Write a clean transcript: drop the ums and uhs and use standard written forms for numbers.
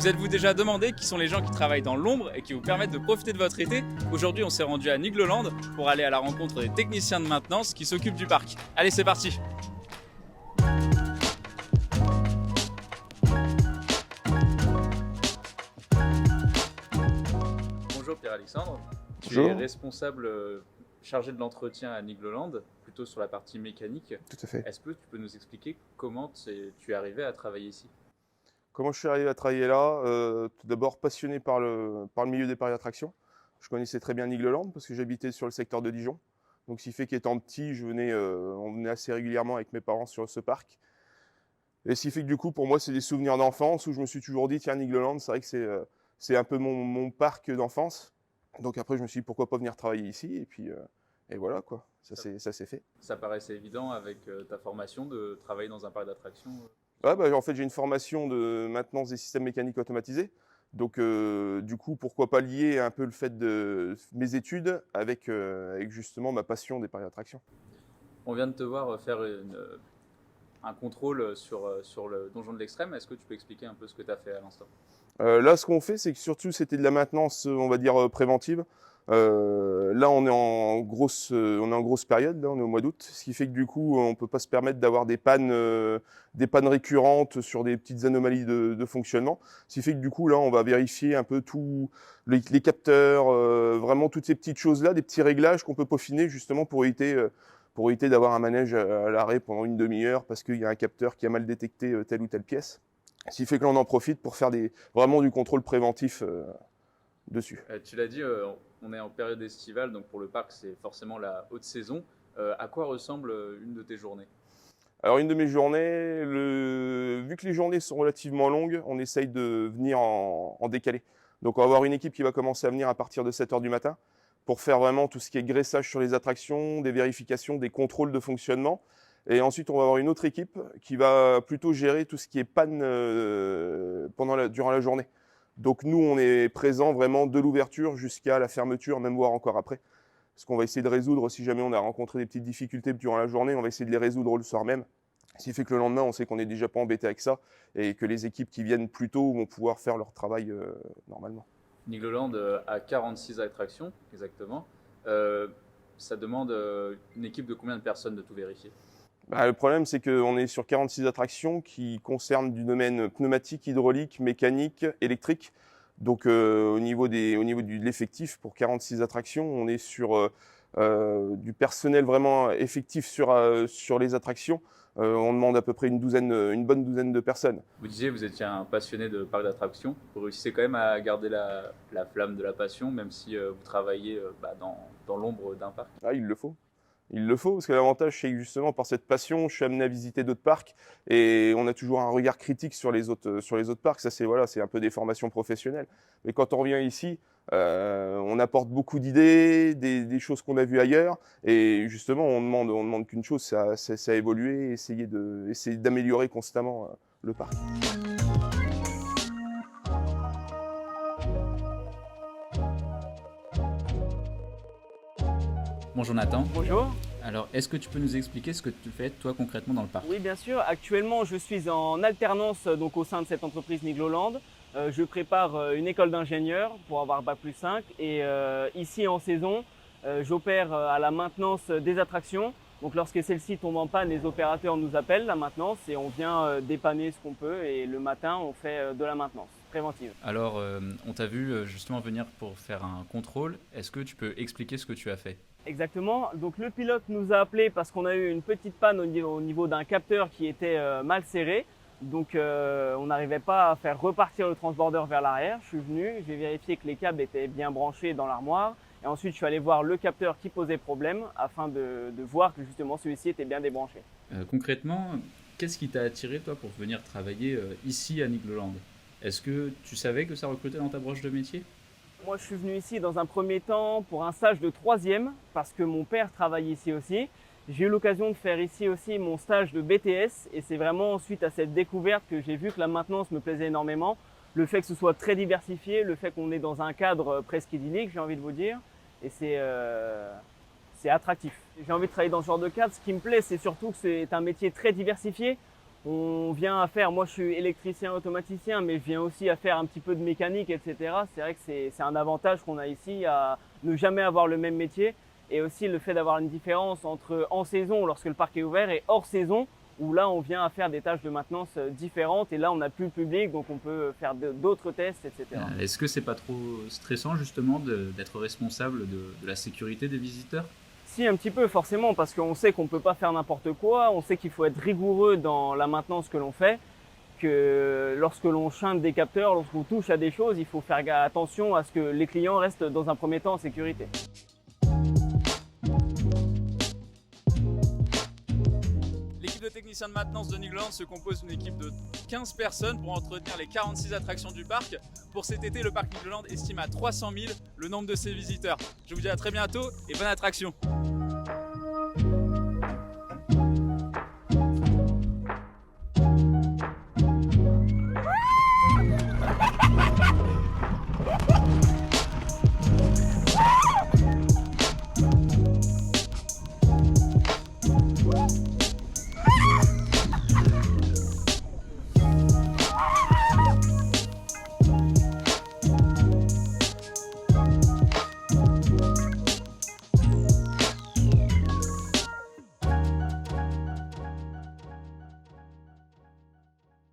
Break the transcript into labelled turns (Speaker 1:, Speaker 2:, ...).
Speaker 1: Vous êtes-vous déjà demandé qui sont les gens qui travaillent dans l'ombre et qui vous permettent de profiter de votre été? Aujourd'hui, on s'est rendu à Nigloland pour aller à la rencontre des techniciens de maintenance qui s'occupent du parc. Allez, c'est parti! Bonjour Pierre-Alexandre, tu es responsable chargé de l'entretien à Nigloland, plutôt sur la partie mécanique.
Speaker 2: Tout à fait.
Speaker 1: Est-ce que tu peux nous expliquer comment tu es arrivé à travailler ici?
Speaker 2: Comment je suis arrivé à travailler là? Tout d'abord passionné par le milieu des parcs d'attractions. Je connaissais très bien Nigloland parce que j'habitais sur le secteur de Dijon. Donc, ce qui fait qu'étant petit, on venait assez régulièrement avec mes parents sur ce parc. Et ce qui fait que du coup, pour moi, c'est des souvenirs d'enfance où je me suis toujours dit, tiens, Nigloland, c'est vrai que c'est un peu mon parc d'enfance. Donc après, je me suis dit, pourquoi pas venir travailler ici? Et puis, et voilà, quoi. Ça s'est fait.
Speaker 1: Ça paraissait évident avec ta formation de travailler dans un parc d'attractions?
Speaker 2: Ouais, bah, en fait, j'ai une formation de maintenance des systèmes mécaniques automatisés. Donc, du coup, pourquoi pas lier un peu le fait de mes études avec justement ma passion des parcs d'attractions.
Speaker 1: On vient de te voir faire un contrôle sur le donjon de l'Extrême. Est-ce que tu peux expliquer un peu ce que tu as fait à l'instant?
Speaker 2: Là, ce qu'on fait, c'est que surtout, c'était de la maintenance, on va dire, préventive. Là, on est en grosse période, là, on est au mois d'août, ce qui fait que du coup, on peut pas se permettre d'avoir des pannes récurrentes sur des petites anomalies de fonctionnement. Ce qui fait que du coup, là, on va vérifier un peu tous les capteurs, vraiment toutes ces petites choses-là, des petits réglages qu'on peut peaufiner justement pour éviter d'avoir un manège à l'arrêt pendant une demi-heure parce qu'il y a un capteur qui a mal détecté telle ou telle pièce. Ce qui fait que l'on en profite pour faire vraiment du contrôle préventif dessus.
Speaker 1: Tu l'as dit, on est en période estivale, donc pour le parc, c'est forcément la haute saison. À quoi ressemble une de tes journées?
Speaker 2: Alors, une de mes journées, vu que les journées sont relativement longues, on essaye de venir en décalé. Donc, on va avoir une équipe qui va commencer à venir à partir de 7 h du matin pour faire vraiment tout ce qui est graissage sur les attractions, des vérifications, des contrôles de fonctionnement. Et ensuite, on va avoir une autre équipe qui va plutôt gérer tout ce qui est panne durant la journée. Donc nous, on est présent vraiment de l'ouverture jusqu'à la fermeture, même voire encore après. Ce qu'on va essayer de résoudre, si jamais on a rencontré des petites difficultés durant la journée, on va essayer de les résoudre le soir même. Ce qui fait que le lendemain, on sait qu'on n'est déjà pas embêté avec ça et que les équipes qui viennent plus tôt vont pouvoir faire leur travail normalement.
Speaker 1: Nigloland a 46 attractions, exactement. Ça demande une équipe de combien de personnes de tout vérifier?
Speaker 2: Le problème, c'est qu'on est sur 46 attractions qui concernent du domaine pneumatique, hydraulique, mécanique, électrique. Donc, au niveau de l'effectif, pour 46 attractions, on est sur du personnel vraiment effectif sur les attractions. On demande à peu près une bonne douzaine de personnes.
Speaker 1: Vous disiez que vous étiez un passionné de parcs d'attractions. Vous réussissez quand même à garder la flamme de la passion, même si vous travaillez dans l'ombre d'un parc?
Speaker 2: Ah, il le faut. Il le faut, parce que l'avantage, c'est que justement, par cette passion, je suis amené à visiter d'autres parcs et on a toujours un regard critique sur les autres parcs. Ça, c'est un peu des formations professionnelles. Mais quand on revient ici, on apporte beaucoup d'idées, des choses qu'on a vues ailleurs. Et justement, on demande qu'une chose, c'est à évoluer, essayer d'améliorer constamment le parc.
Speaker 1: Bonjour Nathan.
Speaker 3: Bonjour.
Speaker 1: Alors, est-ce que tu peux nous expliquer ce que tu fais toi concrètement dans le parc?
Speaker 3: Oui, bien sûr. Actuellement, je suis en alternance donc, au sein de cette entreprise Nigloland. Je prépare une école d'ingénieur pour avoir Bac+5 et ici en saison, j'opère à la maintenance des attractions. Donc lorsque celle-ci tombe en panne, les opérateurs nous appellent la maintenance et on vient dépanner ce qu'on peut et le matin, on fait de la maintenance préventive.
Speaker 1: Alors, on t'a vu justement venir pour faire un contrôle. Est-ce que tu peux expliquer ce que tu as fait?
Speaker 3: Exactement. Donc le pilote nous a appelé parce qu'on a eu une petite panne au niveau d'un capteur qui était mal serré. Donc on n'arrivait pas à faire repartir le transborder vers l'arrière. Je suis venu, j'ai vérifié que les câbles étaient bien branchés dans l'armoire. Et ensuite, je suis allé voir le capteur qui posait problème afin de voir que justement celui-ci était bien débranché.
Speaker 1: Concrètement, qu'est-ce qui t'a attiré toi pour venir travailler ici à Nigloland? Est-ce que tu savais que ça recrutait dans ta branche de métier?
Speaker 3: Moi, je suis venu ici dans un premier temps pour un stage de 3e parce que mon père travaille ici aussi. J'ai eu l'occasion de faire ici aussi mon stage de BTS et c'est vraiment suite à cette découverte que j'ai vu que la maintenance me plaisait énormément. Le fait que ce soit très diversifié, le fait qu'on est dans un cadre presque idyllique, j'ai envie de vous dire, et c'est attractif. J'ai envie de travailler dans ce genre de cadre. Ce qui me plaît, c'est surtout que c'est un métier très diversifié. On vient à faire, moi je suis électricien automaticien, mais je viens aussi à faire un petit peu de mécanique, etc. C'est vrai que c'est un avantage qu'on a ici à ne jamais avoir le même métier, et aussi le fait d'avoir une différence entre en saison lorsque le parc est ouvert et hors saison où là on vient à faire des tâches de maintenance différentes et là on n'a plus le public donc on peut faire d'autres tests, etc.
Speaker 4: Est-ce que c'est pas trop stressant justement d'être responsable de la sécurité des visiteurs?
Speaker 3: Si, un petit peu forcément, parce qu'on sait qu'on ne peut pas faire n'importe quoi, on sait qu'il faut être rigoureux dans la maintenance que l'on fait, que lorsque l'on chante des capteurs, lorsqu'on touche à des choses, il faut faire attention à ce que les clients restent dans un premier temps en sécurité.
Speaker 1: L'équipe de techniciens de maintenance de Nigloland se compose d'une équipe de 15 personnes pour entretenir les 46 attractions du parc. Pour cet été, le parc Nigloland estime à 300 000 le nombre de ses visiteurs. Je vous dis à très bientôt et bonne attraction.